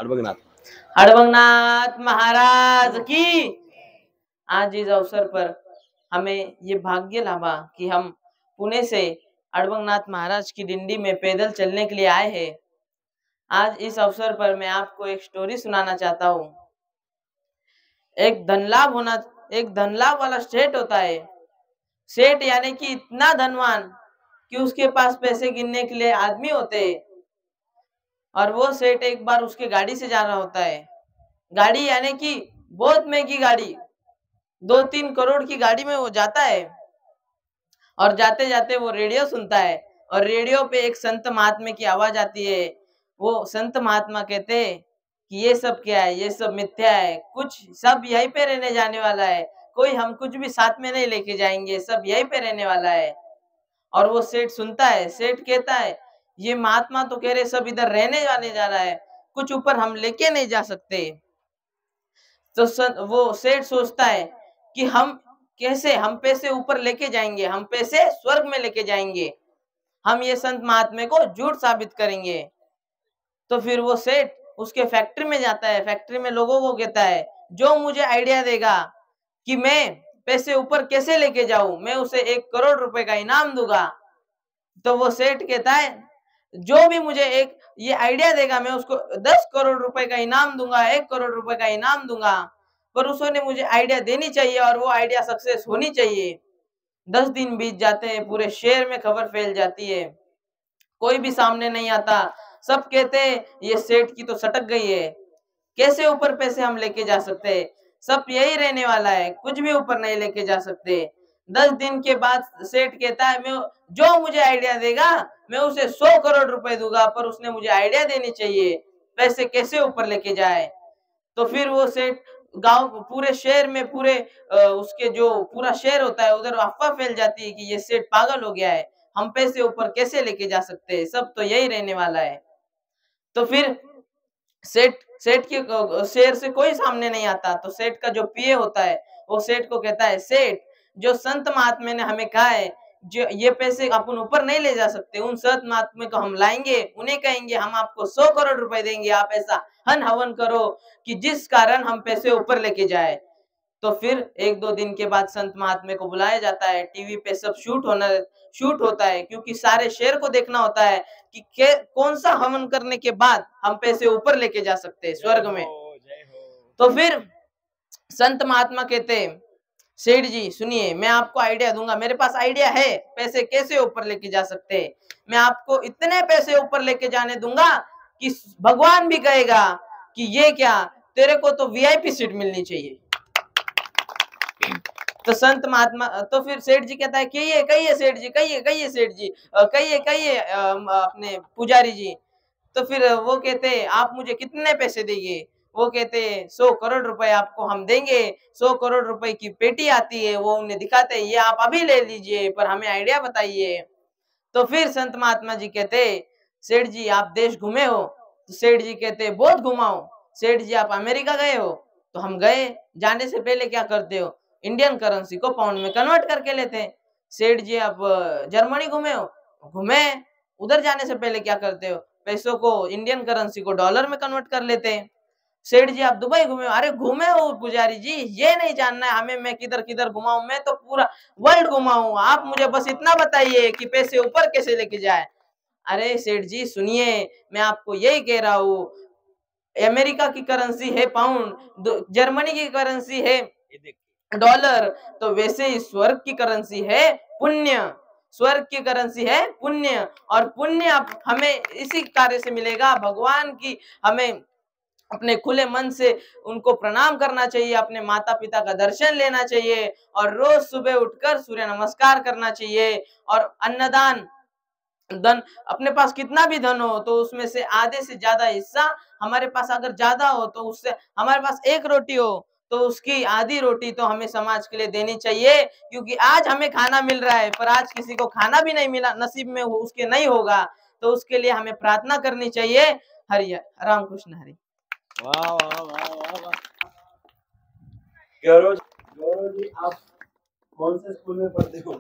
अड़बंगनाथ महाराज की। आज इस अवसर पर हमें ये भाग्य लाभा कि हम पुणे से अड़बंगनाथ महाराज की डिंडी में पैदल चलने के लिए आए हैं। आज इस अवसर पर मैं आपको एक स्टोरी सुनाना चाहता हूँ। एक धनलाभ वाला सेठ होता है। सेठ यानी कि इतना धनवान कि उसके पास पैसे गिनने के लिए आदमी होते हैं। और वो सेठ एक बार उसके गाड़ी से जा रहा होता है। गाड़ी यानी कि बहुत महंगी गाड़ी, 2-3 करोड़ की गाड़ी में वो जाता है। और जाते जाते वो रेडियो सुनता है और रेडियो पे एक संत महात्मा की आवाज आती है। वो संत महात्मा कहते हैं कि ये सब क्या है, ये सब मिथ्या है, कुछ सब यहीं पे रहने जाने वाला है, कोई हम कुछ भी साथ में नहीं लेके जाएंगे, सब यहीं पे रहने वाला है। और वो सेठ सुनता है। सेठ कहता है ये महात्मा तो कह रहे सब इधर रहने जाने जा रहा है, कुछ ऊपर हम लेके नहीं जा सकते। तो वो सेठ सोचता है कि हम कैसे, हम पैसे ऊपर लेके जाएंगे, हम पैसे स्वर्ग में लेके जाएंगे, हम ये संत महात्मा को झूठ साबित करेंगे। तो फिर वो सेठ उसके फैक्ट्री में जाता है। फैक्ट्री में लोगों को कहता है जो मुझे आइडिया देगा कि मैं पैसे ऊपर कैसे लेके जाऊं, मैं उसे 1 करोड़ रुपए का इनाम दूंगा। तो वो सेठ कहता है जो भी मुझे एक ये आइडिया देगा मैं उसको 10 करोड़ रुपए का इनाम दूंगा, 1 करोड़ रुपए का इनाम दूंगा, पर उसने मुझे आइडिया देनी चाहिए और वो आइडिया सक्सेस होनी चाहिए। 10 दिन बीत जाते हैं, पूरे शहर में खबर फैल जाती है, कोई भी सामने नहीं आता। सब कहते हैं ये सेठ की तो सटक गई है, कैसे ऊपर पैसे हम लेके जा सकते हैं, सब यही रहने वाला है, कुछ भी ऊपर नहीं लेके जा सकते। 10 दिन के बाद सेठ कहता है मैं जो मुझे आइडिया देगा मैं उसे 100 करोड़ रुपए दूंगा, पर उसने मुझे आइडिया देनी चाहिए पैसे कैसे ऊपर लेके जाए। तो फिर वो सेठ गांव पूरे शहर में पूरे उसके जो पूरा शहर होता है उधर अफवाह फैल जाती है कि ये सेठ पागल हो गया है, हम पैसे ऊपर कैसे लेके जा सकते हैं, सब तो यही रहने वाला है। तो फिर सेठ सेठ के शेर से कोई सामने नहीं आता। तो सेठ का जो पीए होता है वो सेठ को कहता है सेठ जो संत महात्मा ने हमें कहा है जो ये पैसे अपन ऊपर नहीं ले जा सकते, उन संत महात्मा को हम लाएंगे, उन्हें कहेंगे हम आपको 100 करोड़ रुपए देंगे, आप ऐसा हन हवन करो कि जिस कारण हम पैसे ऊपर लेके जाए। तो फिर 1-2 दिन के बाद संत महात्मा को बुलाया जाता है। टीवी पे सब शूट होता है क्योंकि सारे शहर को देखना होता है कि कौन सा हवन करने के बाद हम पैसे ऊपर लेके जा सकते हैं स्वर्ग में। तो फिर संत महात्मा कहते हैं सेठ जी सुनिए, मैं आपको आइडिया दूंगा, मेरे पास आइडिया है पैसे कैसे ऊपर लेके जा सकते हैं। मैं आपको इतने पैसे ऊपर लेके जाने दूंगा कि भगवान भी कहेगा कि ये क्या, तेरे को तो वीआईपी सीट मिलनी चाहिए। तो संत महात्मा तो फिर सेठ जी कहता है कहिए सेठ जी, कहिए सेठ जी, कहिए अपने पुजारी जी। तो फिर वो कहते आप मुझे कितने पैसे देंगे। वो कहते 100 करोड़ रुपए आपको हम देंगे। 100 करोड़ रुपए की पेटी आती है, वो उन्हें दिखाते हैं, ये आप अभी ले लीजिए पर हमें आइडिया बताइए। तो फिर संत महात्मा जी कहते सेठ जी आप देश घूमे हो। तो सेठ जी कहते बहुत घुमा हूं। सेठ जी आप अमेरिका गए हो। तो हम गए, जाने से पहले क्या करते हो, इंडियन करेंसी को पाउंड में कन्वर्ट करके लेते हैं। सेठ जी आप जर्मनी घूमे हो। घूमे, उधर जाने से पहले क्या करते हो, पैसों को इंडियन करेंसी को डॉलर में कन्वर्ट कर लेते हैं। सेठ जी आप दुबई घूमे हो। अरे घूमे हो पुजारी जी, ये नहीं जानना है हमें मैं किधर किधर घुमा हूं, मैं तो पूरा वर्ल्ड घुमा हूं, आप मुझे बस इतना बताइए कि पैसे ऊपर कैसे लेके जाए। अरे सेठ जी सुनिए, मैं आपको यही कह रहा हूँ, अमेरिका की करेंसी है पाउंड, जर्मनी की करेंसी है डॉलर, तो वैसे ही स्वर्ग की करेंसी है पुण्य। स्वर्ग की करेंसी है पुण्य, और पुण्य हमें इसी कार्य से मिलेगा। भगवान की हमें अपने खुले मन से उनको प्रणाम करना चाहिए, अपने माता पिता का दर्शन लेना चाहिए, और रोज सुबह उठकर सूर्य नमस्कार करना चाहिए। और अन्नदान, धन अपने पास कितना भी धन हो तो उसमें से आधे से ज्यादा हिस्सा, हमारे पास अगर ज्यादा हो तो उससे, हमारे पास 1 रोटी हो तो उसकी आधी रोटी तो हमें समाज के लिए देनी चाहिए। क्योंकि आज हमें खाना मिल रहा है पर आज किसी को खाना भी नहीं मिला, नसीब में उसके नहीं होगा, तो उसके लिए हमें प्रार्थना करनी चाहिए। हरि रामकृष्ण हरि। वाह वाह वाह वाह वाह। गौरव जी आप कौन से स्कूल में पढ़ते हो?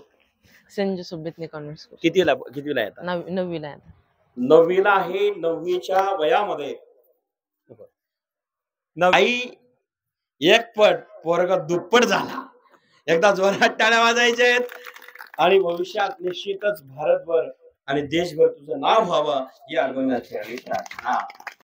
Saint Joseph Bethany convent school. कितवीला येतात? 9वीला आहे. 9वीला आहे. 9वीच्या वयामध्ये आई एक पट पोरगा दुप्पट झाला. एकदा जोरात टाळ्या वाजायच्या आहेत आणि भविष्यात निश्चितच भारतभर आणि देशभर तुझं नाव व्हावं ही अडवण्याची प्रार्थना.